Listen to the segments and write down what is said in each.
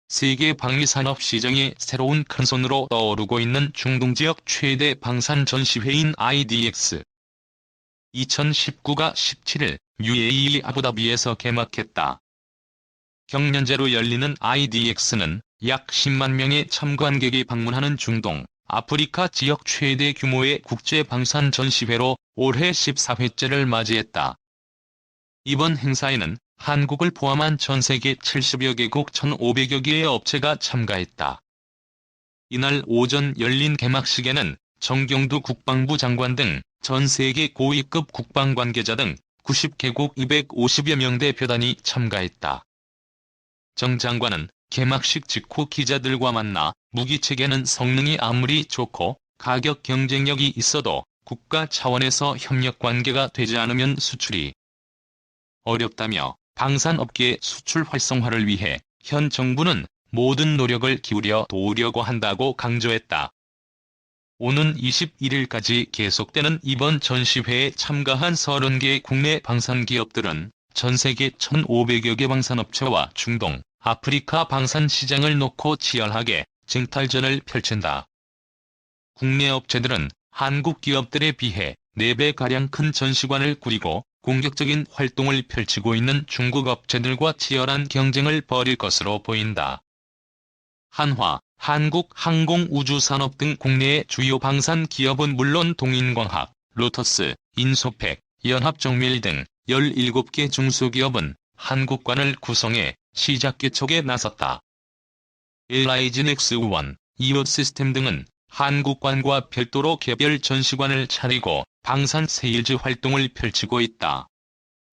세계 방위산업 시장의 새로운 큰손으로 떠오르고 있는 중동지역 최대 방산 전시회인 IDX. 2019가 17일 UAE 아부다비에서 개막했다. 경년제로 열리는 IDX는 약 10만 명의 참관객이 방문하는 중동, 아프리카 지역 최대 규모의 국제 방산 전시회로 올해 14회째를 맞이했다. 이번 행사에는 한국을 포함한 전 세계 70여 개국 1,500여 개의 업체가 참가했다. 이날 오전 열린 개막식에는 정경두 국방부 장관 등 전 세계 고위급 국방 관계자 등 90개국 250여 명 대표단이 참가했다. 정 장관은 개막식 직후 기자들과 만나 무기체계는 성능이 아무리 좋고 가격 경쟁력이 있어도 국가 차원에서 협력관계가 되지 않으면 수출이 어렵다며 방산업계의 수출 활성화를 위해 현 정부는 모든 노력을 기울여 도우려고 한다고 강조했다. 오는 21일까지 계속되는 이번 전시회에 참가한 30개 국내 방산기업들은 전 세계 1,500여 개 방산업체와 중동, 아프리카 방산 시장을 놓고 치열하게 쟁탈전을 펼친다. 국내 업체들은 한국 기업들에 비해 4배가량 큰 전시관을 꾸리고 공격적인 활동을 펼치고 있는 중국 업체들과 치열한 경쟁을 벌일 것으로 보인다. 한화, 한국항공우주산업 등 국내의 주요 방산 기업은 물론 동인광학, 로터스, 인소팩, 연합정밀 등 17개 중소기업은 한국관을 구성해 시작 개척에 나섰다. LIG넥스1, 이오시스템 등은 한국관과 별도로 개별 전시관을 차리고 방산 세일즈 활동을 펼치고 있다.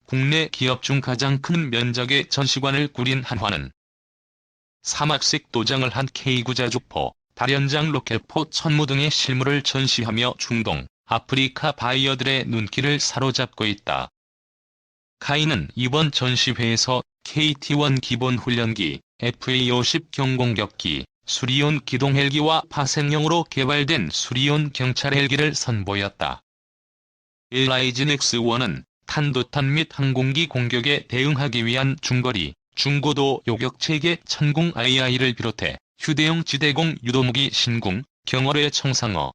국내 기업 중 가장 큰 면적의 전시관을 꾸린 한화는 사막색 도장을 한 K구자주포, 다련장 로켓포 천무 등의 실물을 전시하며 중동, 아프리카 바이어들의 눈길을 사로잡고 있다. 카이는 이번 전시회에서 KT-1 기본훈련기, FA-50 경공격기, 수리온 기동헬기와 파생형으로 개발된 수리온 경찰 헬기를 선보였다. LIG넥스1은 탄도탄 및 항공기 공격에 대응하기 위한 중거리, 중고도 요격체계 천궁 II를 비롯해 휴대용 지대공 유도무기 신궁, 경월의 청상어,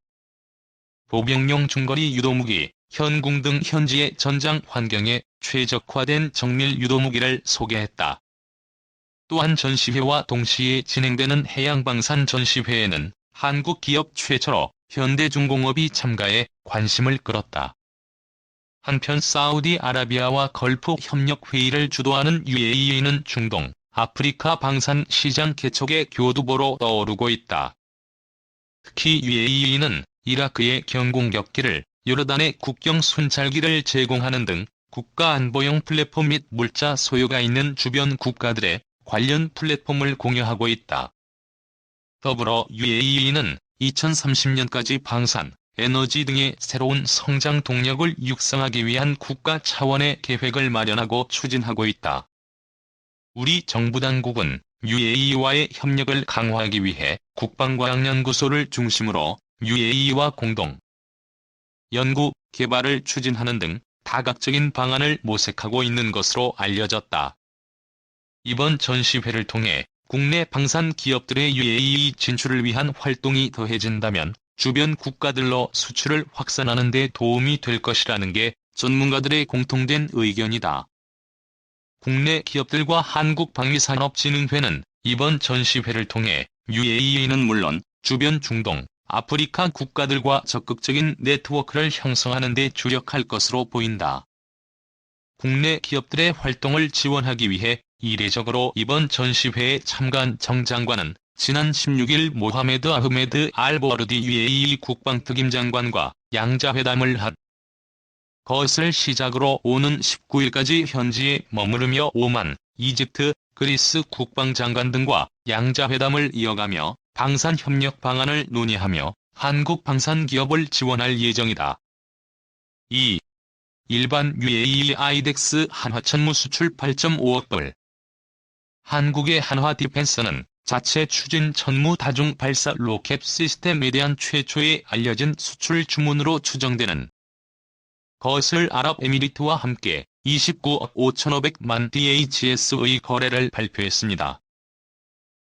보병용 중거리 유도무기, 현궁 등 현지의 전장 환경에 최적화된 정밀 유도무기를 소개했다. 또한 전시회와 동시에 진행되는 해양방산 전시회에는 한국 기업 최초로 현대중공업이 참가해 관심을 끌었다. 한편 사우디아라비아와 걸프 협력회의를 주도하는 UAE는 중동, 아프리카 방산 시장 개척의 교두보로 떠오르고 있다. 특히 UAE는 이라크의 경공격기를, 요르단의 국경 순찰기를 제공하는 등 국가 안보용 플랫폼 및 물자 소요가 있는 주변 국가들의 관련 플랫폼을 공유하고 있다. 더불어 UAE는 2030년까지 방산, 에너지 등의 새로운 성장 동력을 육성하기 위한 국가 차원의 계획을 마련하고 추진하고 있다. 우리 정부 당국은 UAE와의 협력을 강화하기 위해 국방과학연구소를 중심으로 UAE와 공동 연구, 개발을 추진하는 등 다각적인 방안을 모색하고 있는 것으로 알려졌다. 이번 전시회를 통해 국내 방산 기업들의 UAE 진출을 위한 활동이 더해진다면 주변 국가들로 수출을 확산하는 데 도움이 될 것이라는 게 전문가들의 공통된 의견이다. 국내 기업들과 한국방위산업진흥회는 이번 전시회를 통해 UAE는 물론 주변 중동, 아프리카 국가들과 적극적인 네트워크를 형성하는 데 주력할 것으로 보인다. 국내 기업들의 활동을 지원하기 위해 이례적으로 이번 전시회에 참가한 정 장관은 지난 16일 모하메드 아흐메드 알보르디 UAE 국방특임 장관과 양자회담을 한 것을 시작으로 오는 19일까지 현지에 머무르며 오만, 이집트, 그리스 국방장관 등과 양자회담을 이어가며 방산협력 방안을 논의하며 한국 방산기업을 지원할 예정이다. 2. 일반 UAE IDEX 한화천무 수출 8.5억 불. 한국의 한화 디펜스는 자체 추진 천무 다중 발사 로켓 시스템에 대한 최초의 알려진 수출 주문으로 추정되는 것을 아랍에미리트와 함께 29억 5,500만 DHS의 거래를 발표했습니다.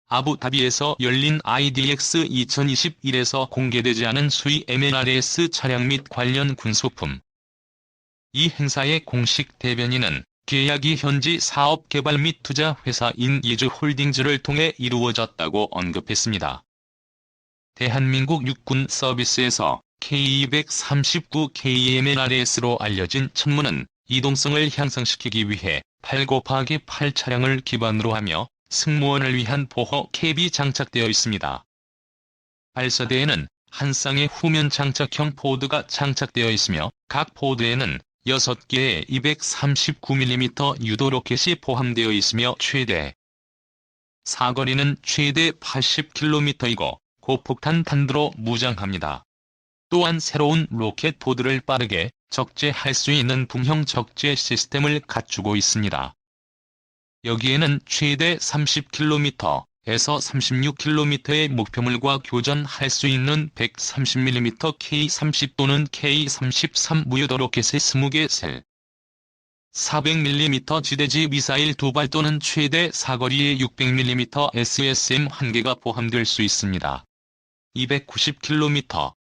아부다비에서 열린 IDX 2021에서 공개되지 않은 수의 MLRS 차량 및 관련 군소품. 이 행사의 공식 대변인은 계약이 현지 사업 개발 및 투자 회사인 예주홀딩즈를 통해 이루어졌다고 언급했습니다. 대한민국 육군 서비스에서 K239K MLRS로 알려진 천문은 이동성을 향상시키기 위해 8곱하기8 차량을 기반으로 하며 승무원을 위한 보호 캡이 장착되어 있습니다. 발사대에는 한 쌍의 후면 장착형 포드가 장착되어 있으며 각 포드에는 6개의 239mm 유도 로켓이 포함되어 있으며 최대 사거리는 최대 80km이고 고폭탄 탄두로 무장합니다. 또한 새로운 로켓 포드를 빠르게 적재할 수 있는 붕형 적재 시스템을 갖추고 있습니다. 여기에는 최대 30km에서 36km의 목표물과 교전할 수 있는 130mm K30 또는 K33 무유도 로켓의 20개 셀, 400mm 지대지 미사일 2발 또는 최대 사거리의 600mm SSM 1개가 포함될 수 있습니다. 290km.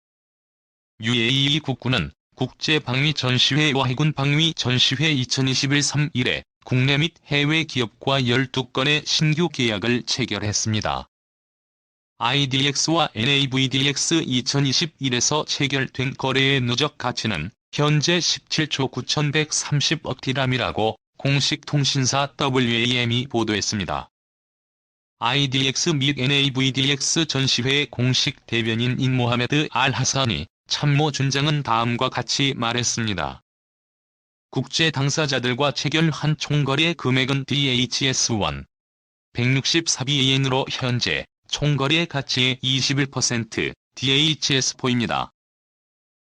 UAE 국군은 국제방위전시회와 해군방위전시회 2021 3일에 국내 및 해외 기업과 12건의 신규 계약을 체결했습니다. IDX와 NAVDX 2021에서 체결된 거래의 누적 가치는 현재 17조 9,130억 디람이라고 공식 통신사 WAM이 보도했습니다. IDX 및 NAVDX 전시회의 공식 대변인인 모하메드 알-하산이 참모준장은 다음과 같이 말했습니다. 국제 당사자들과 체결한 총거래 금액은 DHS1 164BAN으로 현재 총거래 가치의 21% DHS4입니다.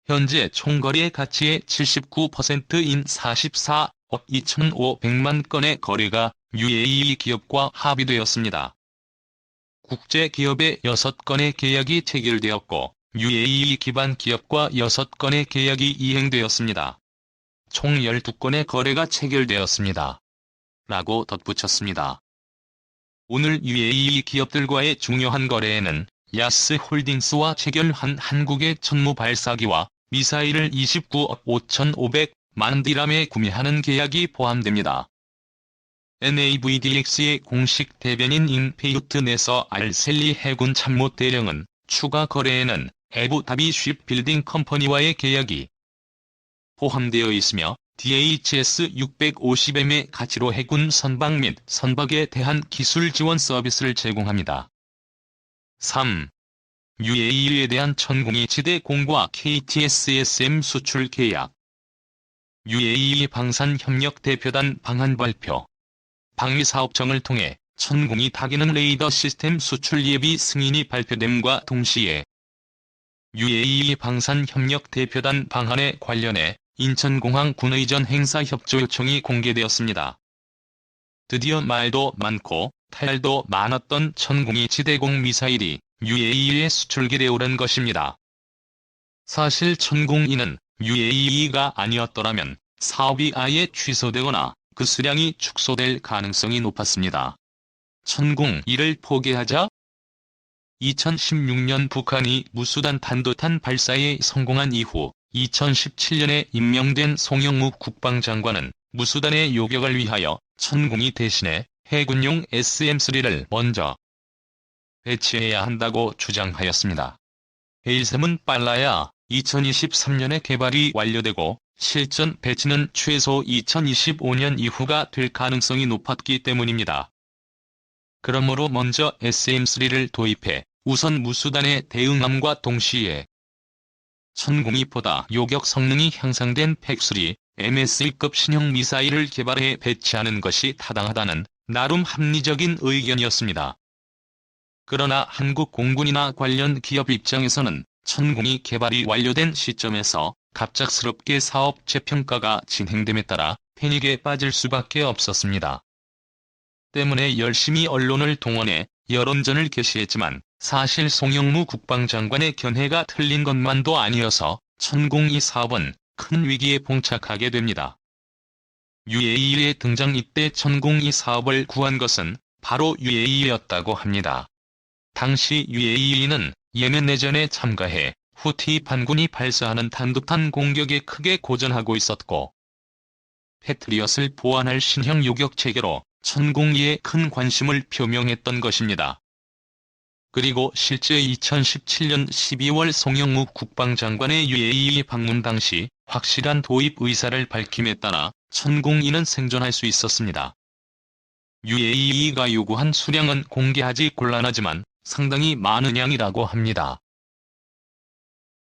현재 총거래 가치의 79%인 44억 2,500만 건의 거래가 UAE 기업과 합의되었습니다. 국제 기업의 6건의 계약이 체결되었고 UAE 기반 기업과 6건의 계약이 이행되었습니다. 총 12건의 거래가 체결되었습니다. 라고 덧붙였습니다. 오늘 UAE 기업들과의 중요한 거래에는 야스 홀딩스와 체결한 한국의 천무 발사기와 미사일을 29억 5,500만 디람에 구매하는 계약이 포함됩니다. NAVDX의 공식 대변인인 페유트 네서 알셀리 해군 참모대령은 추가 거래에는 아부다비 쉽빌딩 컴퍼니와의 계약이 포함되어 있으며 DHS 650M의 가치로 해군 선박 및 선박에 대한 기술 지원 서비스를 제공합니다. 3. UAE에 대한 천공이 지대공과 KTSSM 수출 계약. UAE 방산협력대표단 방한 발표. 방위사업청을 통해 천공이 다기능 레이더 시스템 수출 예비 승인이 발표됨과 동시에 UAE 방산협력대표단 방한에 관련해 인천공항 군의전 행사 협조 요청이 공개되었습니다. 드디어 말도 많고 탈도 많았던 천공이 지대공 미사일이 UAE에 수출길에 오른 것입니다. 사실 천공이는 UAE가 아니었더라면 사업이 아예 취소되거나 그 수량이 축소될 가능성이 높았습니다. 천공이를 포기하자? 2016년 북한이 무수단 탄도탄 발사에 성공한 이후 2017년에 임명된 송영무 국방장관은 무수단의 요격을 위하여 천공이 대신에 해군용 SM-3를 먼저 배치해야 한다고 주장하였습니다. 헬셈은 빨라야 2023년에 개발이 완료되고 실전 배치는 최소 2025년 이후가 될 가능성이 높았기 때문입니다. 그러므로 먼저 SM-3를 도입해 우선 무수단에 대응함과 동시에 천공이보다 요격 성능이 향상된 팩3 MSE급 신형 미사일을 개발해 배치하는 것이 타당하다는 나름 합리적인 의견이었습니다. 그러나 한국 공군이나 관련 기업 입장에서는 천공이 개발이 완료된 시점에서 갑작스럽게 사업 재평가가 진행됨에 따라 패닉에 빠질 수밖에 없었습니다. 때문에 열심히 언론을 동원해 여론전을 개시했지만 사실 송영무 국방장관의 견해가 틀린 것만도 아니어서 천공이 사업은 큰 위기에 봉착하게 됩니다. UAE의 등장 이때 천공이 사업을 구한 것은 바로 UAE였다고 합니다. 당시 UAE는 예멘 내전에 참가해 후티 반군이 발사하는 단독탄 공격에 크게 고전하고 있었고, 패트리엇을 보완할 신형 요격체계로 천공리에 큰 관심을 표명했던 것입니다. 그리고 실제 2017년 12월 송영무 국방장관의 UAE 방문 당시 확실한 도입 의사를 밝힘에 따라 천공리는 생존할 수 있었습니다. UAE가 요구한 수량은 공개하기 곤란하지만 상당히 많은 양이라고 합니다.